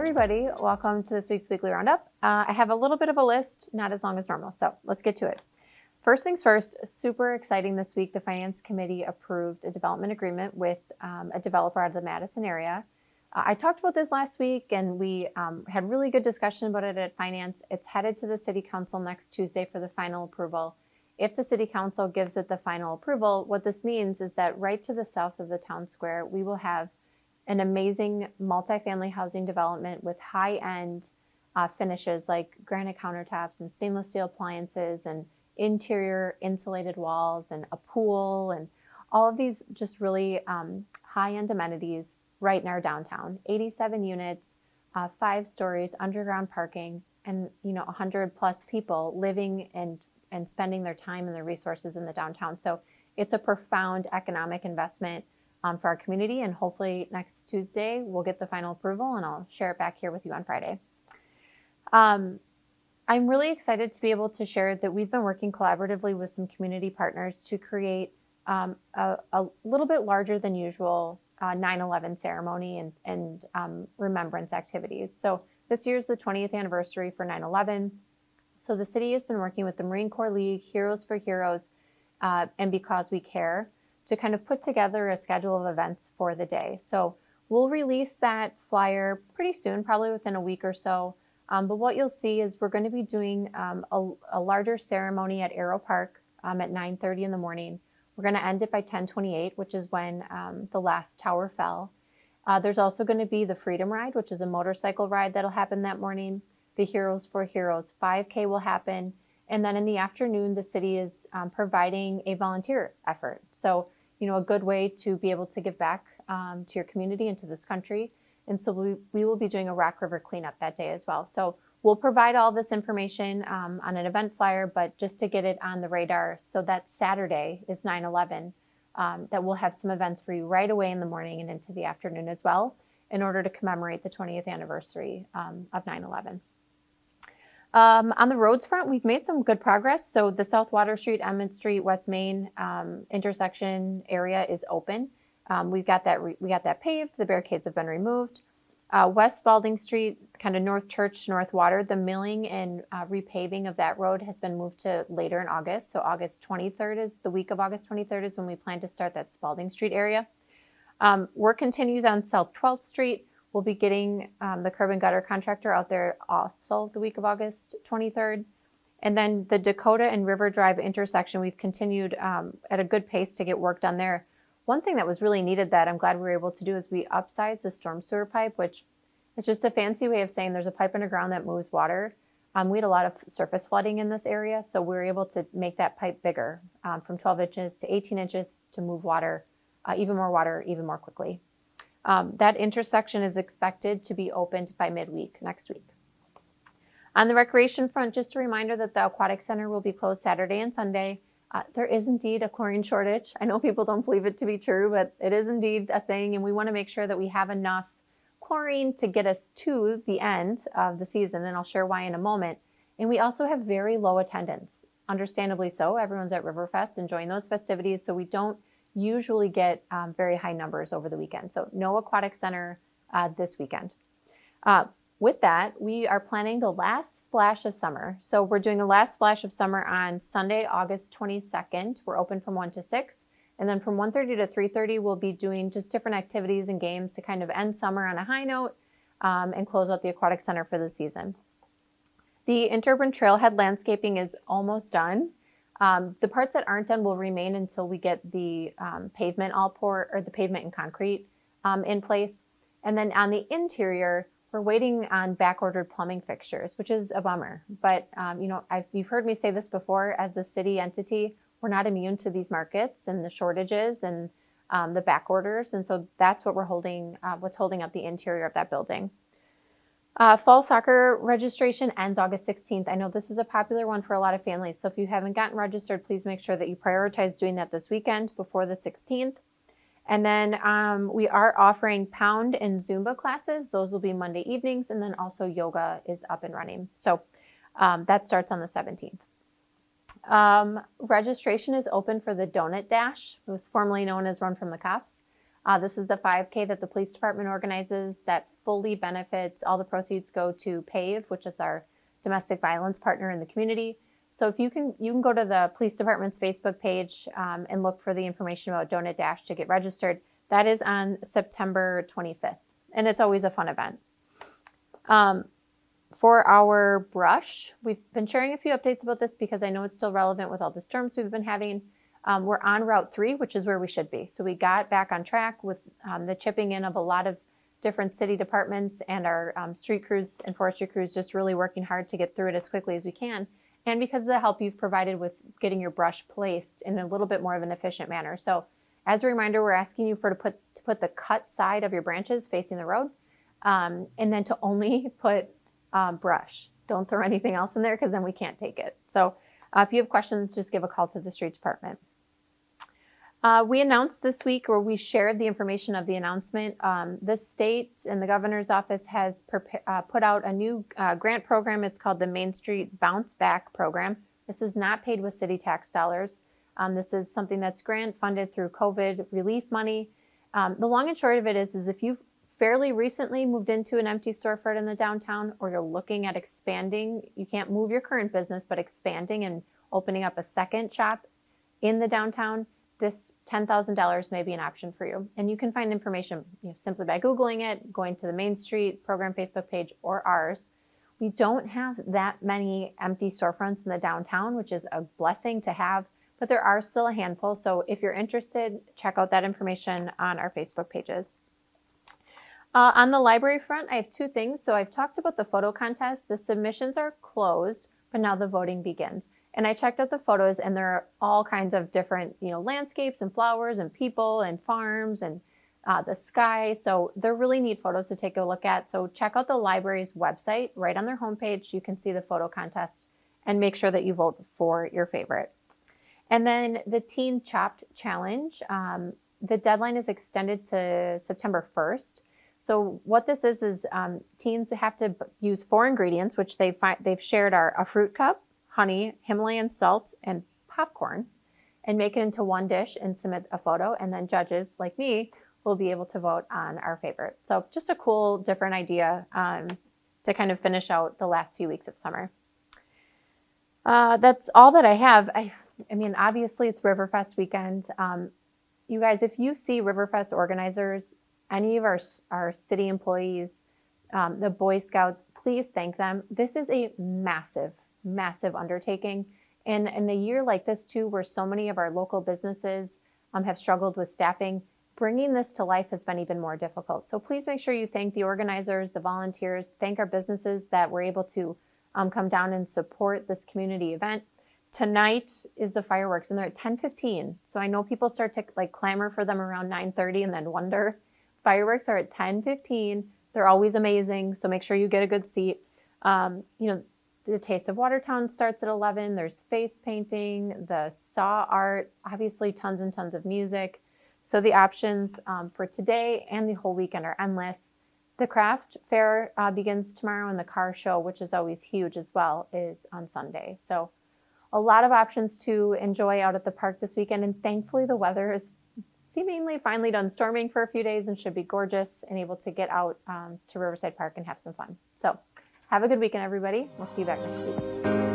everybody. Welcome to this week's Weekly Roundup. I have a little bit of a list, not as long as normal, so let's get to it. First things first, super exciting this week, the Finance Committee approved a development agreement with a developer out of the Madison area. I talked about this last week and we had really good discussion about it at Finance. It's headed to the City Council next Tuesday for the final approval. If the City Council gives it the final approval, what this means is that right to the south of the town square, we will have an amazing multifamily housing development with high-end finishes like granite countertops and stainless steel appliances and interior insulated walls and a pool and all of these just really high-end amenities right in our downtown. 87 units, 5 stories, underground parking, and 100 plus people living and spending their time and their resources in the downtown. So it's a profound economic investment for our community, and hopefully next Tuesday we'll get the final approval and I'll share it back here with you on Friday. I'm really excited to be able to share that we've been working collaboratively with some community partners to create a little bit larger than usual 9/11 ceremony and remembrance activities. So this year's the 20th anniversary for 9/11. So the city has been working with the Marine Corps League, Heroes for Heroes, and Because We Care to kind of put together a schedule of events for the day. So we'll release that flyer pretty soon, probably within a week or so. But what you'll see is we're going to be doing a larger ceremony at Aero Park at 9:30 in the morning. We're going to end it by 10:28, which is when the last tower fell. There's also going to be the Freedom Ride, which is a motorcycle ride that'll happen that morning. The Heroes for Heroes 5K will happen. And then in the afternoon, the city is providing a volunteer effort. So a good way to be able to give back to your community and to this country. And so we will be doing a Rock River cleanup that day as well. So we'll provide all this information on an event flyer, but just to get it on the radar, so that Saturday is 9/11, that we'll have some events for you right away in the morning and into the afternoon as well, in order to commemorate the 20th anniversary of 9/11. On the roads front, we've made some good progress. So the South Water Street, Emmett Street, West Main intersection area is open. We got that paved. The barricades have been removed. West Spalding Street, kind of North Church, North Water, the milling and repaving of that road has been moved to later in August. So August 23rd is the week of August 23rd is when we plan to start that Spalding Street area. Work continues on South 12th Street. We'll be getting the curb and gutter contractor out there also the week of August 23rd. And then the Dakota and River Drive intersection, we've continued at a good pace to get work done there. One thing that was really needed that I'm glad we were able to do is we upsized the storm sewer pipe, which is just a fancy way of saying there's a pipe underground that moves water. We had a lot of surface flooding in this area, so we were able to make that pipe bigger from 12 inches to 18 inches to move water, even more quickly. That intersection is expected to be opened by midweek next week. On the recreation front, just a reminder that the Aquatic Center will be closed Saturday and Sunday. There is indeed a chlorine shortage. I know people don't believe it to be true, but it is indeed a thing, and we want to make sure that we have enough chlorine to get us to the end of the season, and I'll share why in a moment. And we also have very low attendance, understandably so. Everyone's at Riverfest enjoying those festivities, so we don't usually get very high numbers over the weekend. So no Aquatic Center this weekend. With that, we are planning the last splash of summer. So we're doing a last splash of summer on Sunday, August 22nd. We're open from 1 to 6. And then from 1:30 to 3:30, we'll be doing just different activities and games to kind of end summer on a high note and close out the Aquatic Center for the season. The Interurban Trailhead landscaping is almost done. The parts that aren't done will remain until we get the pavement all poured, or the pavement and concrete in place. And then on the interior, we're waiting on back-ordered plumbing fixtures, which is a bummer. But you've heard me say this before. As a city entity, we're not immune to these markets and the shortages and the back orders, and so that's what what's holding up the interior of that building. Fall soccer registration ends August 16th. I know this is a popular one for a lot of families, so if you haven't gotten registered, please make sure that you prioritize doing that this weekend before the 16th. And then we are offering Pound and Zumba classes. Those will be Monday evenings, and then also yoga is up and running. So that starts on the 17th. Registration is open for the Donut Dash. It was formerly known as Run from the Cops. This is the 5K that the police department organizes that fully benefits. All the proceeds go to PAVE, which is our domestic violence partner in the community. So if you can go to the police department's Facebook page and look for the information about Donut Dash to get registered. That is on September 25th, and it's always a fun event. For our brush, we've been sharing a few updates about this because I know it's still relevant with all the storms we've been having. We're on Route 3, which is where we should be. So we got back on track with the chipping in of a lot of different city departments and our street crews and forestry crews just really working hard to get through it as quickly as we can. And because of the help you've provided with getting your brush placed in a little bit more of an efficient manner. So as a reminder, we're asking you to put the cut side of your branches facing the road, and then to only put brush. Don't throw anything else in there because then we can't take it. So if you have questions, just give a call to the streets department. We announced this week, or we shared the information of the announcement. The state and the governor's office has put out a new grant program. It's called the Main Street Bounce Back Program. This is not paid with city tax dollars. This is something that's grant funded through COVID relief money. The long and short of it is if you've fairly recently moved into an empty storefront in the downtown, or you're looking at expanding, you can't move your current business, but expanding and opening up a second shop in the downtown, this $10,000 may be an option for you. And you can find information simply by Googling it, going to the Main Street Program Facebook page or ours. We don't have that many empty storefronts in the downtown, which is a blessing to have, but there are still a handful. So if you're interested, check out that information on our Facebook pages. On the library front, I have two things. So I've talked about the photo contest. The submissions are closed, but now the voting begins. And I checked out the photos, and there are all kinds of different, landscapes and flowers and people and farms and the sky. So they're really neat photos to take a look at. So check out the library's website. Right on their homepage, you can see the photo contest and make sure that you vote for your favorite. And then the Teen Chopped Challenge, the deadline is extended to September 1st. So what this is teens have to use 4 ingredients, which they've shared are a fruit cup, honey, Himalayan salt, and popcorn, and make it into one dish and submit a photo. And then judges like me will be able to vote on our favorite. So just a cool, different idea to kind of finish out the last few weeks of summer. That's all that I have. I mean, obviously it's Riverfest weekend. You guys, if you see Riverfest organizers, any of our city employees, the Boy Scouts, please thank them. This is a massive, massive undertaking. And in a year like this too, where so many of our local businesses have struggled with staffing, bringing this to life has been even more difficult. So please make sure you thank the organizers, the volunteers, thank our businesses that were able to come down and support this community event. Tonight is the fireworks, and they're at 10:15. So I know people start to clamor for them around 9:30 and then wonder. Fireworks are at 10:15. They're always amazing, so make sure you get a good seat. The Taste of Watertown starts at 11. There's face painting, the saw art, obviously tons and tons of music. So the options for today and the whole weekend are endless. The craft fair begins tomorrow, and the car show, which is always huge as well, is on Sunday. So a lot of options to enjoy out at the park this weekend, and thankfully the weather is seemingly finally done storming for a few days and should be gorgeous and able to get out to Riverside Park and have some fun. So have a good weekend, everybody. We'll see you back next week.